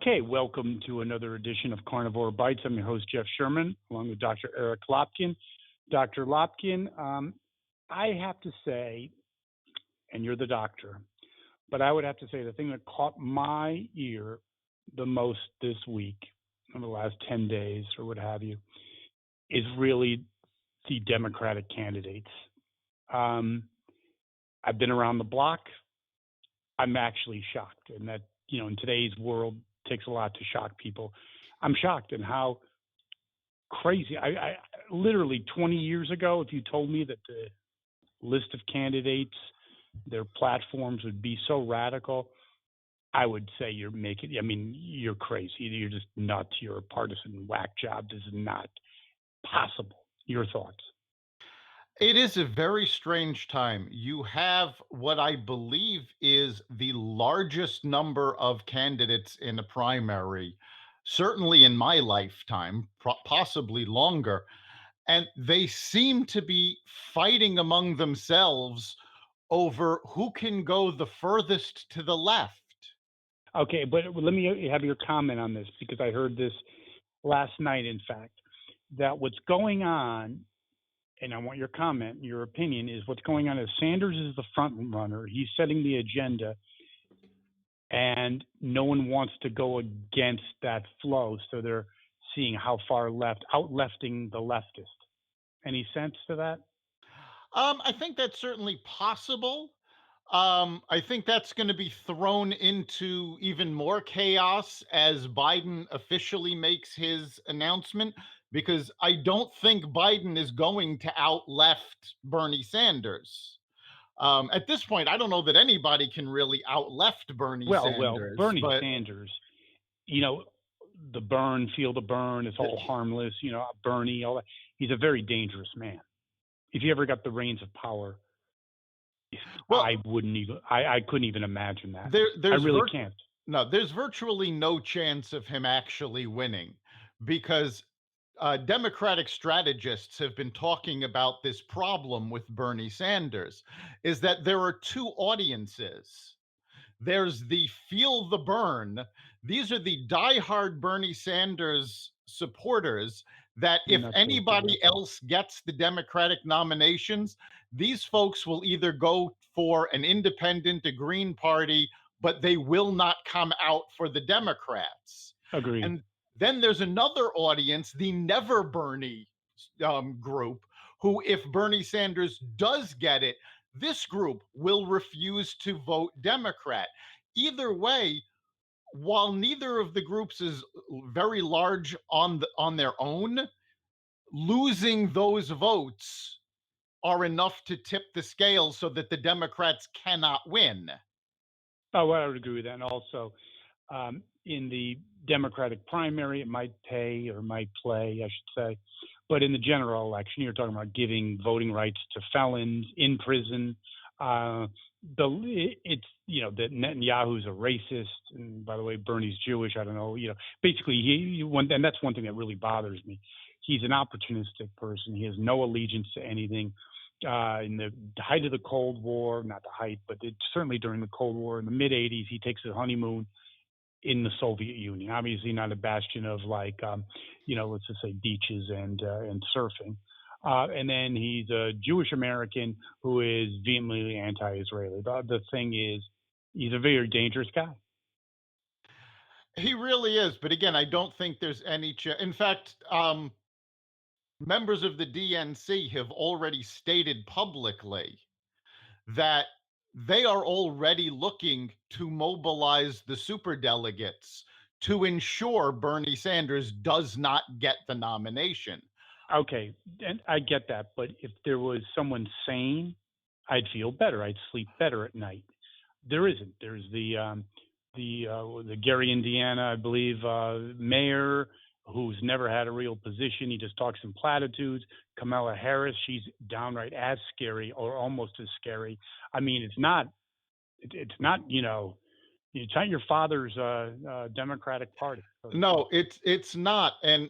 Okay, welcome to another edition of Carnivore Bites. I'm your host, Jeff Sherman, along with Dr. Eric Lopkin. Dr. Lopkin, I have to say, and you're the doctor, but I would have to say the thing that caught my ear the most this week, in the last 10 days or what have you, is really the Democratic candidates. Um, I've been around the block. I'm actually shocked, and that, in today's world, takes a lot to shock people. I'm shocked in how crazy. I literally 20 years ago, if you told me that the list of candidates, their platforms would be so radical, I would say you're crazy. You're just nuts. You're a partisan whack job. This is not possible. Your thoughts? It is a very strange time. You have what I believe is the largest number of candidates in a primary, certainly in my lifetime, possibly longer. And they seem to be fighting among themselves over who can go the furthest to the left. Okay, but let me have your comment on this because I heard this last night, in fact, that what's going on, and I want your comment, your opinion, is what's going on is Sanders is the front runner. He's setting the agenda, and no one wants to go against that flow. So they're seeing how far left, out-lefting the leftist. Any sense to that? I think that's certainly possible. I think that's going to be thrown into even more chaos as Biden officially makes his announcement, because I don't think Biden is going to out left Bernie Sanders. At this point, I don't know that anybody can really out left Bernie Well, Sanders, Bernie but Sanders, you know, the burn, feel the burn, it's all harmless, Bernie, all that. He's a very dangerous man. If he ever got the reins of power, well, I couldn't even imagine that. there, I there's really vir- can't. no, there's virtually no chance of him actually winning, because Democratic strategists have been talking about this problem with Bernie Sanders, is that there are two audiences. There's the feel the burn. These are the diehard Bernie Sanders supporters that if Not so anybody else gets the Democratic nominations, these folks will either go for an independent, a Green Party, but they will not come out for the Democrats. agreed. And then there's another audience, the Never Bernie group, who, if Bernie Sanders does get it, this group will refuse to vote Democrat. Either way, while neither of the groups is very large on their own, losing those votes are enough to tip the scale so that the Democrats cannot win. Oh, well, I would agree with that. And also, in the Democratic primary, it might pay or might play, I should say. But in the general election, you're talking about giving voting rights to felons in prison. That Netanyahu's a racist, and by the way, Bernie's Jewish. I don't know. Basically, and that's one thing that really bothers me. He's an opportunistic person. He has no allegiance to anything. In the height of the Cold War, not the height, but certainly during the Cold War in the mid '80s, he takes a honeymoon in the Soviet Union. Obviously, not a bastion of let's just say beaches and surfing. And then he's a Jewish American who is vehemently anti-Israeli. The thing is, he's a very dangerous guy. He really is. But again, I don't think there's any in fact, members of the DNC have already stated publicly that they are already looking to mobilize the superdelegates to ensure Bernie Sanders does not get the nomination. Okay, and I get that, but if there was someone sane, I'd feel better. I'd sleep better at night. There isn't. There's the Gary, Indiana, I believe, mayor who's never had a real position. He just talks in platitudes. Kamala Harris, she's downright as scary or almost as scary. I mean, it's not it's not your father's Democratic Party. No, it's not. And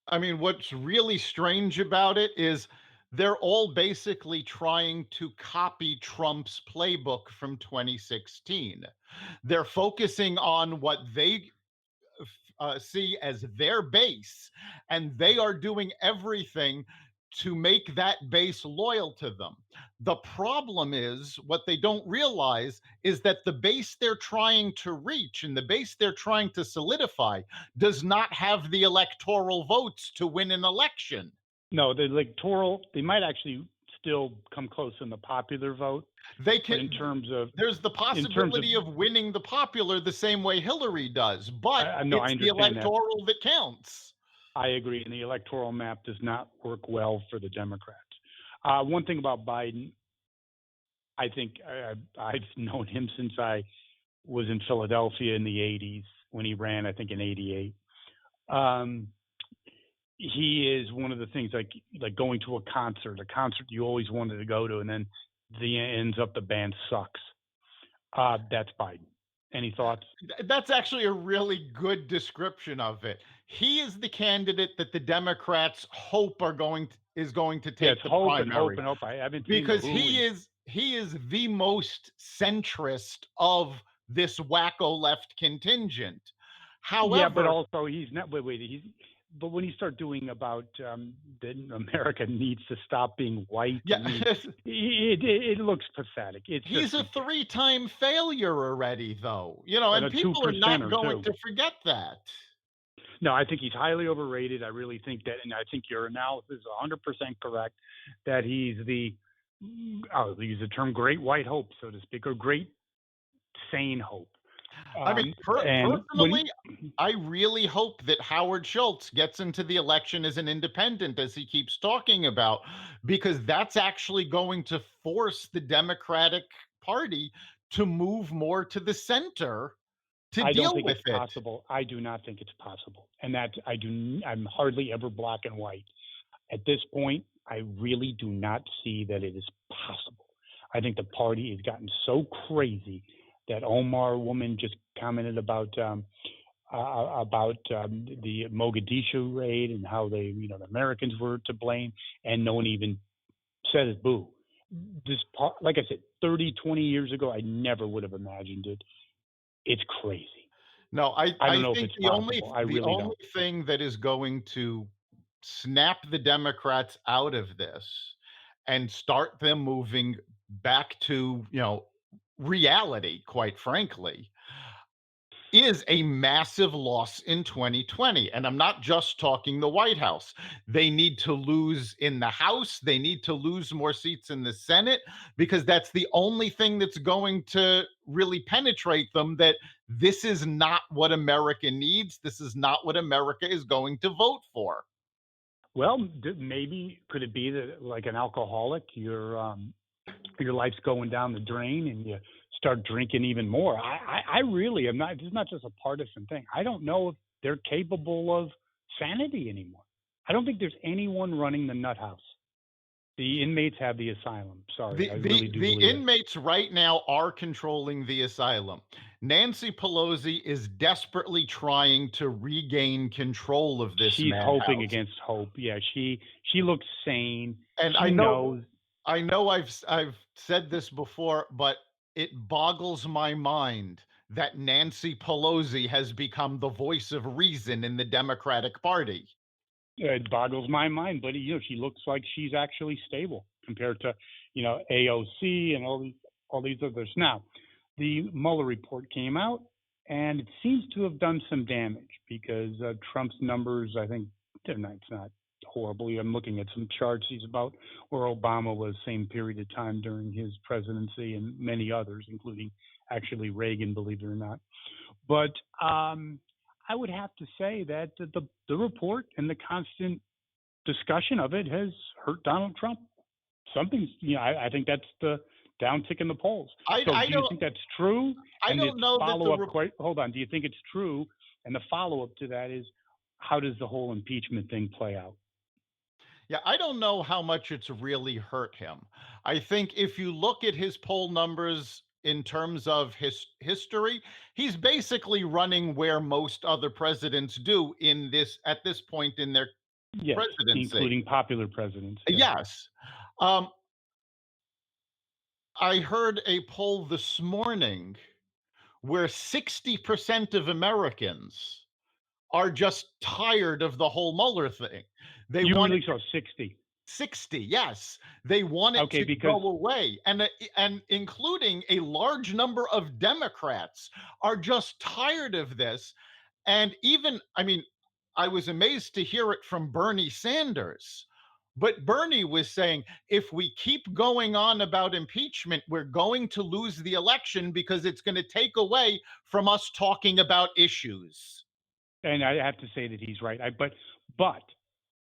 I mean, what's really strange about it is They're all basically trying to copy Trump's playbook from 2016. They're focusing on what they see as their base, and they are doing everything to make that base loyal to them. The problem is, what they don't realize is that the base they're trying to reach and the base they're trying to solidify does not have the electoral votes to win an election. No, the electoral, they might actually still come close in the popular vote, They but in can terms of There's the in terms of possibility of winning the popular the same way Hillary does, but no, I it's the understand that. electoral that counts. I agree, and the electoral map does not work well for the Democrats. One thing about Biden, I think I've known him since I was in Philadelphia in the '80s when he ran. I think in '88. Um, he is one of the things like going to a concert you always wanted to go to, and then ends up the band sucks. That's Biden. Any thoughts? That's actually a really good description of it. He is the candidate that the Democrats hope is going to Yeah, take it's the hope and hope primary, and hope. I haven't seen the because who. he is the most centrist of this wacko left contingent. Yeah, but However, also he's not. Wait. But when you start doing about that America needs to stop being white, yeah, I mean, it looks pathetic. It's he's just a ridiculous. three-time failure already, though. And And a two people are not percenter going too. to forget that. No, I think he's highly overrated. I really think that, and I think your analysis is 100% correct. That he's I'll use the term great white hope, so to speak, or great sane hope. I mean, And personally, I really hope that Howard Schultz gets into the election as an independent, as he keeps talking about, because that's actually going to force the Democratic Party to move more to the center to I don't deal think with it's it. possible. I do not think it's possible, and that I'm hardly ever black and white. At this point, I really do not see that it is possible. I think the party has gotten so crazy that Omar woman just commented about the Mogadishu raid and how the Americans were to blame, and no one even says boo. Like I said, 30, 20 years ago, I never would have imagined it. It's crazy. No, I I don't know if think it's possible. I the really only don't. thing that is going to snap the Democrats out of this and start them moving back to, reality, quite frankly, is a massive loss in 2020. And I'm not just talking the White House. They need to lose in the House. They need to lose more seats in the Senate, because that's the only thing that's going to really penetrate them, that this is not what America needs. This is not what America is going to vote for. Well, maybe could it be that like an alcoholic, your life's going down the drain and you start drinking even more. I really am not. It's not just a partisan thing. I don't know if they're capable of sanity anymore. I don't think there's anyone running the nut house. The inmates have the asylum. Sorry, The I the really do the believe it. inmates right now are controlling the asylum. Nancy Pelosi is desperately trying to regain control of this She's hoping madhouse. against hope. Yeah, she looks sane. And She knows. I know I've said this before, but it boggles my mind that Nancy Pelosi has become the voice of reason in the Democratic Party. It boggles my mind, but she looks like she's actually stable compared to AOC and all these others. Now, the Mueller report came out, and it seems to have done some damage because Trump's numbers, I think, it's not horribly. I'm looking at some charts he's about where Obama was same period of time during his presidency and many others, including actually Reagan, believe it or not. But I would have to say that the report and the constant discussion of it has hurt Donald Trump. I think that's the downtick in the polls. So I do you don't think that's true? I And the don't know that follow-up, hold on, do you think it's true? And the follow-up to that is, how does the whole impeachment thing play out? Yeah, I don't know how much it's really hurt him. I think if you look at his poll numbers in terms of history, he's basically running where most other presidents do in this at this point in their Yes, presidency. including popular presidents. Yes. I heard a poll this morning where 60% of Americans are just tired of the whole Mueller thing. They You want really saw 60. 60, yes. They want it Okay, to because go away. And including a large number of Democrats are just tired of this. And even, I mean, I was amazed to hear it from Bernie Sanders. But Bernie was saying, if we keep going on about impeachment, we're going to lose the election because it's going to take away from us talking about issues. and I have to say that he's right. But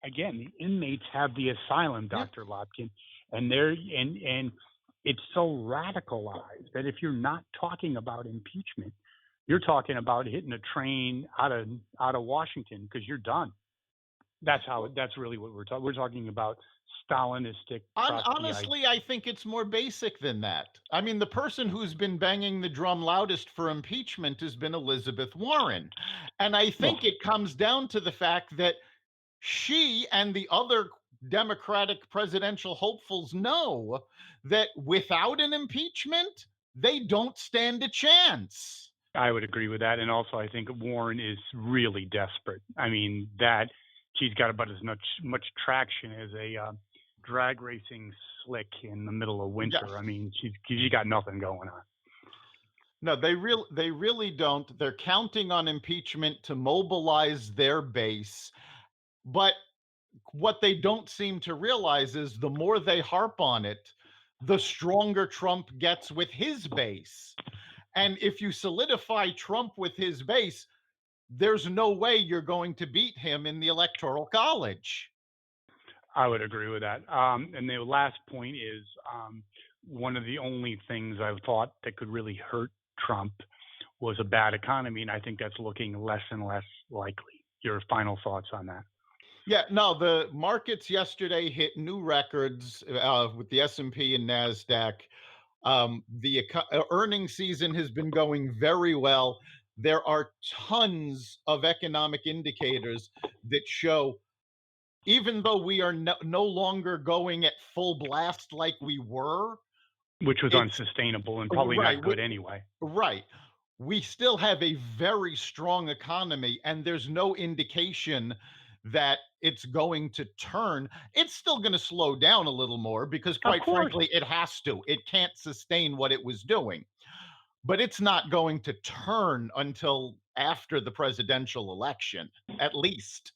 again, the inmates have the asylum, Yeah. Dr. Lopkin, and they're and it's so radicalized that if you're not talking about impeachment, you're talking about hitting a train out of Washington because you're done. That's really what we're talking. We're talking about Stalinistic. Honestly, I think it's more basic than that. I mean, the person who's been banging the drum loudest for impeachment has been Elizabeth Warren. And I think it comes down to the fact that she and the other Democratic presidential hopefuls know that without an impeachment, they don't stand a chance. I would agree with that, and also I think Warren is really desperate. I mean, that she's got about as much traction as a drag racing slick in the middle of winter. Yes. I mean, she got nothing going on. No, they really don't. They're counting on impeachment to mobilize their base. But what they don't seem to realize is the more they harp on it, the stronger Trump gets with his base. And if you solidify Trump with his base, there's no way you're going to beat him in the Electoral College. I would agree with that. And the last point is one of the only things I've thought that could really hurt Trump was a bad economy, and I think that's looking less and less likely. Your final thoughts on that? Yeah, no, the markets yesterday hit new records with the S&P and NASDAQ. The earnings season has been going very well. There are tons of economic indicators that show, even though we are no longer going at full blast like we were, which was unsustainable and probably not good anyway. Right. We still have a very strong economy, and there's no indication that it's going to turn. It's still going to slow down a little more because, quite frankly, it has to. It can't sustain what it was doing. But it's not going to turn until after the presidential election, at least.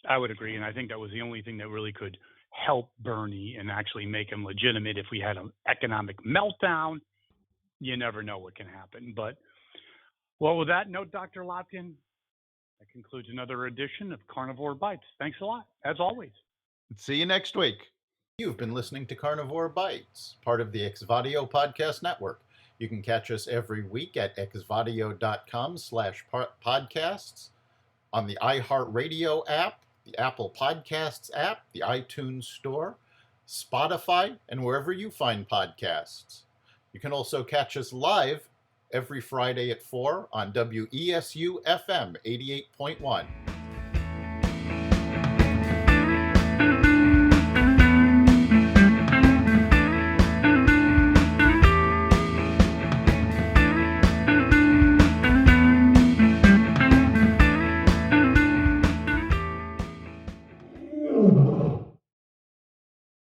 I would agree, and I think that was the only thing that really could help Bernie and actually make him legitimate. If we had an economic meltdown, you never know what can happen. But, well, with that note, Dr. Lopkin, that concludes another edition of Carnivore Bites. Thanks a lot, as always. See you next week. You've been listening to Carnivore Bites, part of the Exvadio Podcast Network. You can catch us every week at exvadio.com/podcasts, on the iHeartRadio app, the Apple Podcasts app, the iTunes Store, Spotify, and wherever you find podcasts. You can also catch us live every Friday at 4 on WESU FM 88.1.